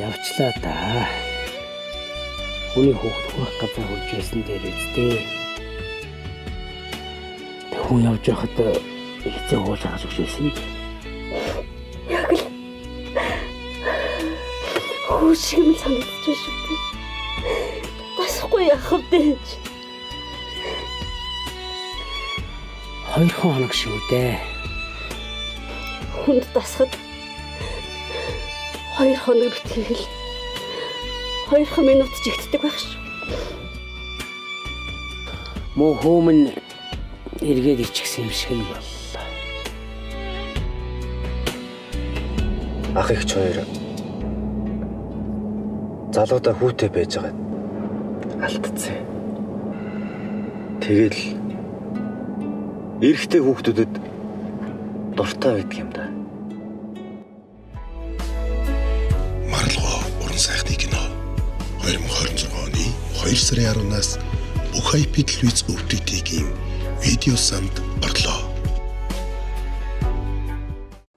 явчлаа да. Хүний хүүхд хүрэх газар хурж байсан дээр үстэй. Хүн явж байхад хэзээ ууж хагаж өгч байсан юм. Яг л хүү шиг юм санагдаж шүү. Тасахгүй яах вэ? 2 хоног шүү дээ. Хүнд тасахад 2 хоног битгий л 2 минут жигддэг байх шүү. Мөн хүмүн эргээд ичгсэн юм шиг нь боллоо. Ах ихч хоёр залуудаа хүүтэй байж байгаа алдцсан. Тэгэл эрэгтэй хүүхдүүдэд дуртай байдаг юм да. Марлгоо уран сайхны кино 2026 оны 2 сарын 10-наас бүх IP телевиз OTT-ийн видео самд